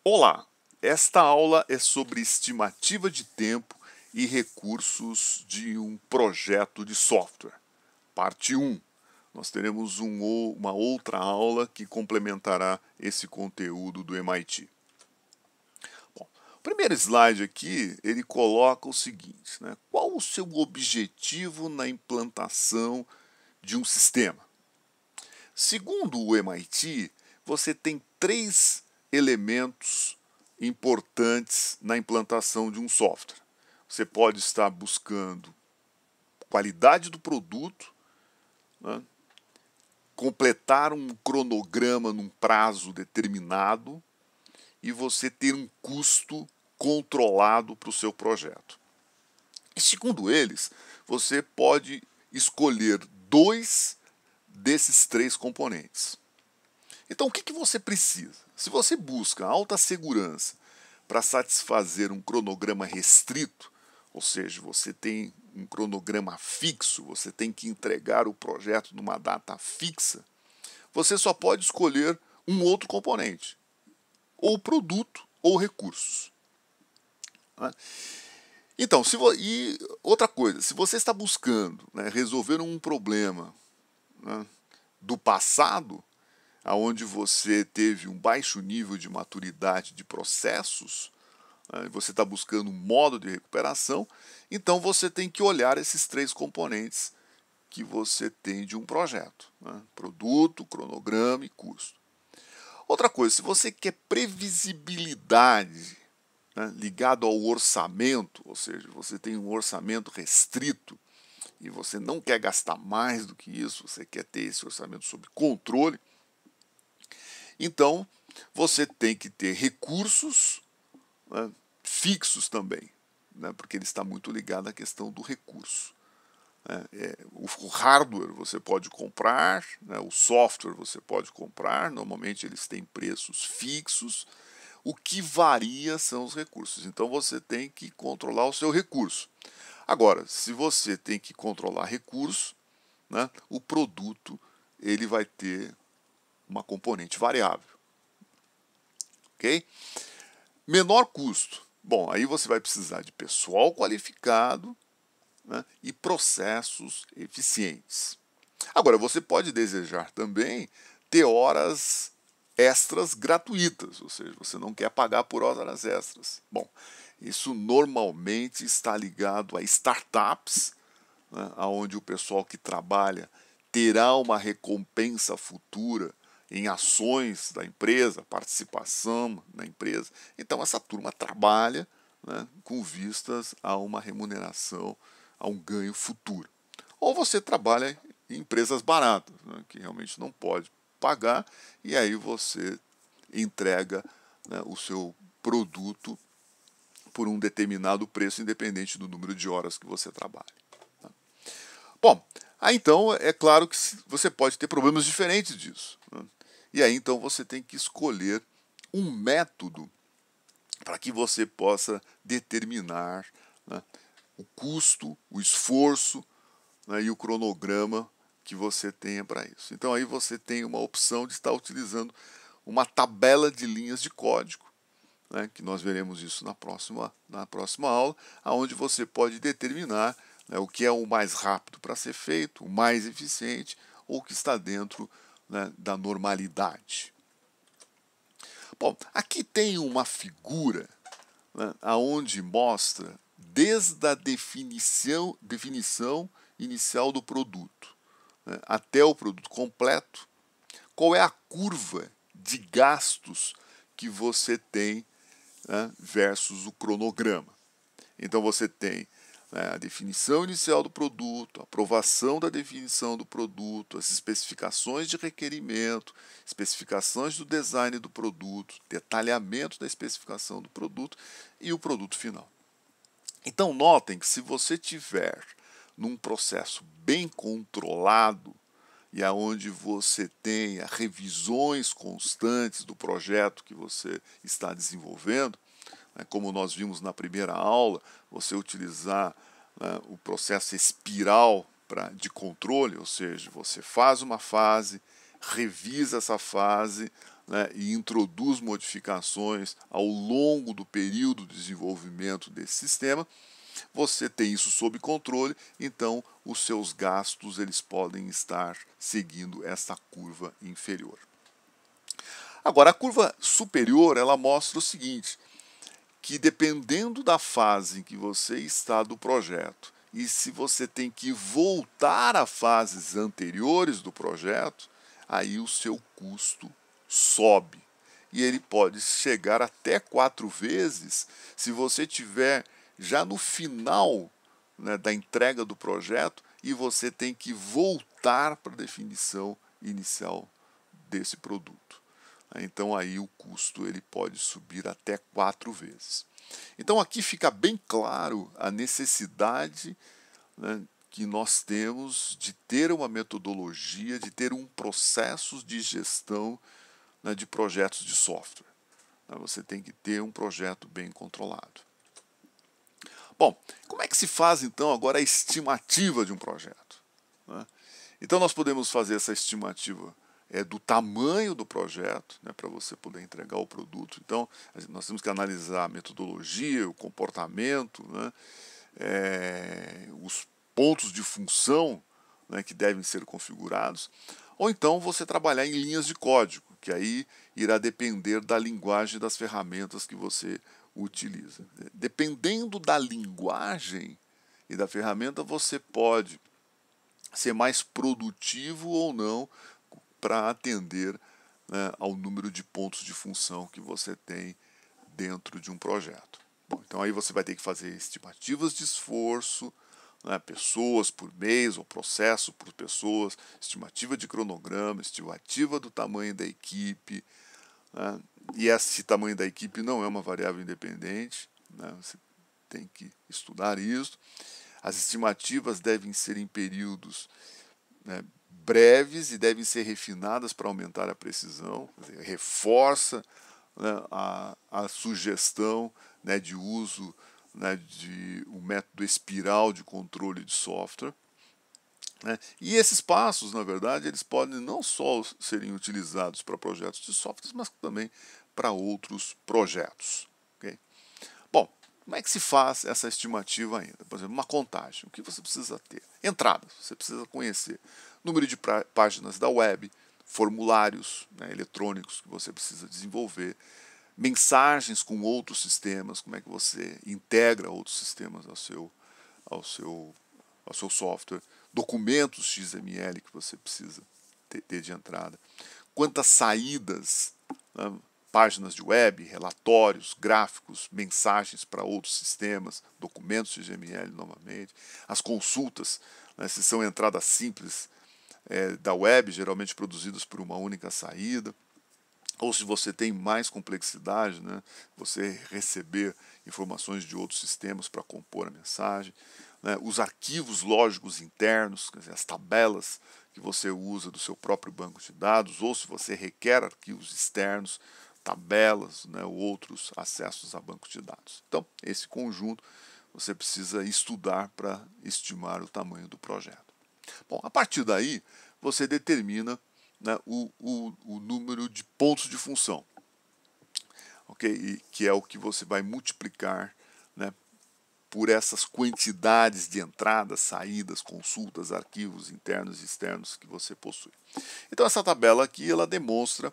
Olá, esta aula é sobre estimativa de tempo e recursos de um projeto de software. Parte 1. Nós teremos uma outra aula que complementará esse conteúdo do MIT. Bom, o primeiro slide aqui, ele coloca o seguinte, né? Qual o seu objetivo na implantação de um sistema? Segundo o MIT, você tem 3 elementos importantes na implantação de um software. Você pode estar buscando qualidade do produto, né? Completar um cronograma num prazo determinado e você ter um custo controlado para o seu projeto. E segundo eles, você pode escolher 2 desses 3 componentes. Então, o que você precisa? Se você busca alta segurança para satisfazer um cronograma restrito, ou seja, você tem um cronograma fixo, você tem que entregar o projeto numa data fixa, você só pode escolher um outro componente, ou produto ou recursos. Então, e outra coisa, se você está buscando, né, resolver um problema, né, do passado, onde você teve um baixo nível de maturidade de processos, né, você está buscando um modo de recuperação, então você tem que olhar esses 3 componentes que você tem de um projeto, né, produto, cronograma e custo. Outra coisa, se você quer previsibilidade, né, ligado ao orçamento, ou seja, você tem um orçamento restrito e você não quer gastar mais do que isso, você quer ter esse orçamento sob controle, então você tem que ter recursos, né, fixos também, né, porque ele está muito ligado à questão do recurso. O hardware você pode comprar, né, o software você pode comprar, normalmente eles têm preços fixos, o que varia são os recursos, então você tem que controlar o seu recurso. Agora, se você tem que controlar recurso, né, o produto ele vai ter uma componente variável. Ok? Menor custo. Bom, aí você vai precisar de pessoal qualificado, né, e processos eficientes. Agora, você pode desejar também ter horas extras gratuitas, ou seja, você não quer pagar por horas extras. Bom, isso normalmente está ligado a startups, né, onde o pessoal que trabalha terá uma recompensa futura em ações da empresa, participação na empresa. Então essa turma trabalha, né, com vistas a uma remuneração, a um ganho futuro. Ou você trabalha em empresas baratas, né, que realmente não pode pagar, e aí você entrega, né, o seu produto por um determinado preço, independente do número de horas que você trabalha. Bom, aí então é claro que você pode ter problemas diferentes disso, né? E aí então você tem que escolher um método para que você possa determinar, né, o custo, o esforço, né, e o cronograma que você tenha para isso. Então aí você tem uma opção de estar utilizando uma tabela de linhas de código, né, que nós veremos isso na próxima aula, onde você pode determinar, né, o que é o mais rápido para ser feito, o mais eficiente, ou o que está dentro, né, da normalidade. Bom, aqui tem uma figura, né, onde mostra desde a definição inicial do produto, né, até o produto completo, qual é a curva de gastos que você tem, né, versus o cronograma. Então você tem, né, a definição inicial do produto, a aprovação da definição do produto, as especificações de requerimento, especificações do design do produto, detalhamento da especificação do produto e o produto final. Então notem que se você tiver num processo bem controlado e aonde você tenha revisões constantes do projeto que você está desenvolvendo, né, como nós vimos na primeira aula, você utilizar, né, o processo espiral de controle, ou seja, você faz uma fase, revisa essa fase, né, e introduz modificações ao longo do período de desenvolvimento desse sistema, você tem isso sob controle, então os seus gastos eles podem estar seguindo essa curva inferior. Agora, a curva superior ela mostra o seguinte, que dependendo da fase em que você está do projeto e se você tem que voltar a fases anteriores do projeto, aí o seu custo sobe. E ele pode chegar até 4 vezes se você tiver já no final, né, da entrega do projeto e você tem que voltar para a definição inicial desse produto. Então aí o custo ele pode subir até 4 vezes. Então aqui fica bem claro a necessidade, né, que nós temos de ter uma metodologia, de ter um processo de gestão, né, de projetos de software. Você tem que ter um projeto bem controlado. Bom, como é que se faz então agora a estimativa de um projeto? Então nós podemos fazer essa estimativa do tamanho do projeto, né, para você poder entregar o produto. Então nós temos que analisar a metodologia, o comportamento, né, os pontos de função, né, que devem ser configurados, ou então você trabalhar em linhas de código, que aí irá depender da linguagem das ferramentas que você utiliza. Dependendo da linguagem e da ferramenta, você pode ser mais produtivo ou não para atender, né, ao número de pontos de função que você tem dentro de um projeto. Bom, então aí você vai ter que fazer estimativas de esforço, né, pessoas por mês ou processo por pessoas, estimativa de cronograma, estimativa do tamanho da equipe, né, e esse tamanho da equipe não é uma variável independente, né, você tem que estudar isso. As estimativas devem ser em períodos, né, breves e devem ser refinadas para aumentar a precisão, quer dizer, reforça, né, a sugestão, né, de uso, né, de um método espiral de controle de software. Né, e esses passos, na verdade, eles podem não só serem utilizados para projetos de software, mas também para outros projetos. Okay? Bom, como é que se faz essa estimativa ainda? Por exemplo, uma contagem. O que você precisa ter? Entradas, você precisa conhecer número de páginas da web, formulários, né, eletrônicos que você precisa desenvolver, mensagens com outros sistemas, como é que você integra outros sistemas ao seu software, documentos XML que você precisa ter de entrada, quantas saídas, né, páginas de web, relatórios, gráficos, mensagens para outros sistemas, documentos XML novamente, as consultas, né, se são entradas simples da web, geralmente produzidas por uma única saída, ou se você tem mais complexidade, né, você receber informações de outros sistemas para compor a mensagem, né, os arquivos lógicos internos, quer dizer, as tabelas que você usa do seu próprio banco de dados, ou se você requer arquivos externos, tabelas, né, ou outros acessos a bancos de dados. Então, esse conjunto você precisa estudar para estimar o tamanho do projeto. Bom, a partir daí, você determina, né, o número de pontos de função, okay? E que é o que você vai multiplicar, né, por essas quantidades de entradas, saídas, consultas, arquivos internos e externos que você possui. Então essa tabela aqui ela demonstra,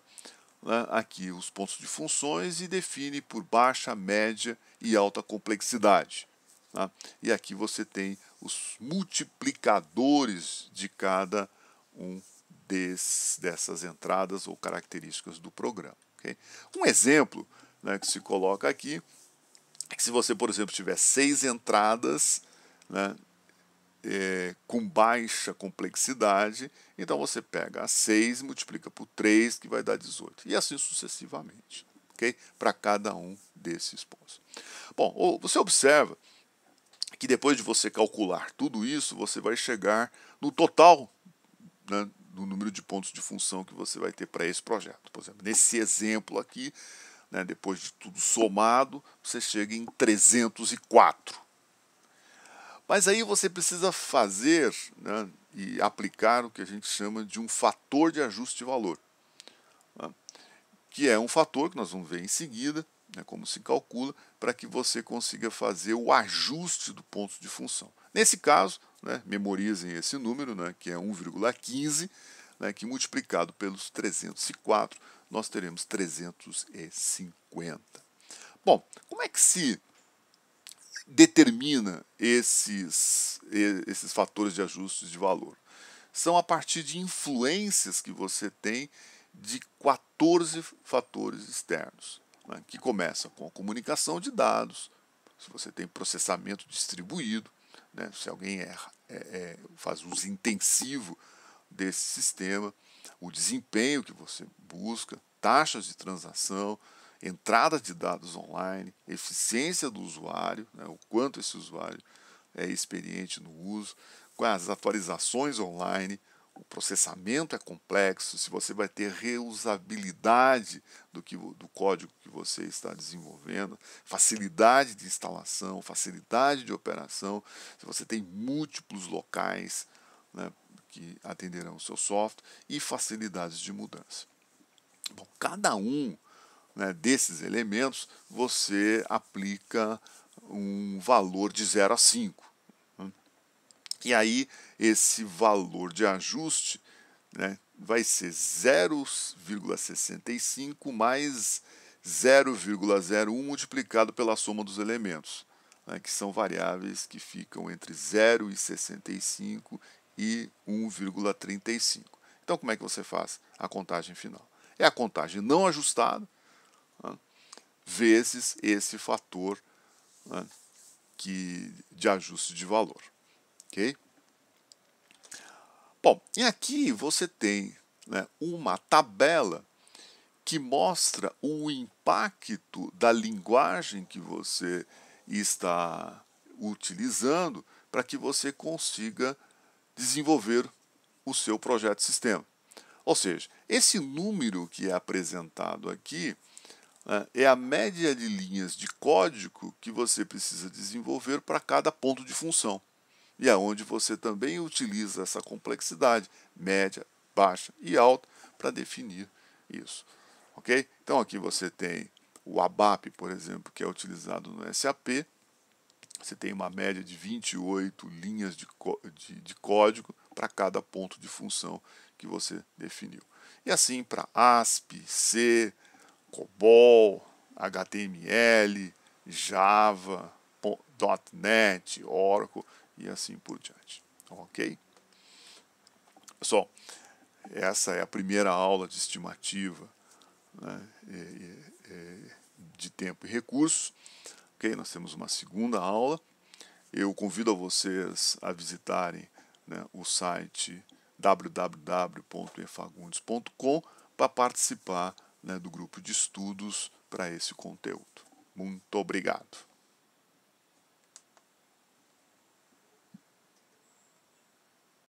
né, aqui os pontos de funções e define por baixa, média e alta complexidade. Tá? E aqui você tem os multiplicadores de cada um dessas entradas ou características do programa. Okay? Um exemplo, né, que se coloca aqui é que se você, por exemplo, tiver 6 entradas, né, com baixa complexidade, então você pega as 6 e multiplica por 3, que vai dar 18. E assim sucessivamente, okay? Para cada um desses pontos. Bom, você observa que depois de você calcular tudo isso, você vai chegar no total, né, do número de pontos de função que você vai ter para esse projeto. Por exemplo, nesse exemplo aqui, né, depois de tudo somado, você chega em 304. Mas aí você precisa fazer, né, e aplicar o que a gente chama de um fator de ajuste de valor, né, que é um fator que nós vamos ver em seguida, né, como se calcula, para que você consiga fazer o ajuste do ponto de função. Nesse caso, né, memorizem esse número, né, que é 1,15, né, que multiplicado pelos 304, nós teremos 350. Bom, como é que se determina esses fatores de ajustes de valor? São a partir de influências que você tem de 14 fatores externos, né, que começam com a comunicação de dados, se você tem processamento distribuído, né, se alguém faz uso intensivo desse sistema, o desempenho que você busca, taxas de transação, entrada de dados online, eficiência do usuário, né, o quanto esse usuário é experiente no uso, com as atualizações online, o processamento é complexo, se você vai ter reusabilidade do código que você está desenvolvendo, facilidade de instalação, facilidade de operação, se você tem múltiplos locais, né, que atenderão o seu software e facilidades de mudança. Bom, cada um, né, desses elementos você aplica um valor de 0 a 5. E aí esse valor de ajuste, né, vai ser 0,65 mais 0,01 multiplicado pela soma dos elementos, né, que são variáveis que ficam entre 0,65 e 1,35. Então, como é que você faz a contagem final? É a contagem não ajustada, né, vezes esse fator, né, de ajuste de valor. Ok? Bom, e aqui você tem, né, uma tabela que mostra o impacto da linguagem que você está utilizando para que você consiga desenvolver o seu projeto de sistema. Ou seja, esse número que é apresentado aqui, né, é a média de linhas de código que você precisa desenvolver para cada ponto de função. E é onde você também utiliza essa complexidade média, baixa e alta para definir isso. Ok? Então aqui você tem o ABAP, por exemplo, que é utilizado no SAP. Você tem uma média de 28 linhas de código para cada ponto de função que você definiu. E assim para ASP, C, COBOL, HTML, Java, .NET, Oracle e assim por diante. Ok? Pessoal, essa é a primeira aula de estimativa, né, de tempo e recursos. Ok? Nós temos uma segunda aula. Eu convido a vocês a visitarem, né, o site www.efagundes.com para participar, né, do grupo de estudos para esse conteúdo. Muito obrigado.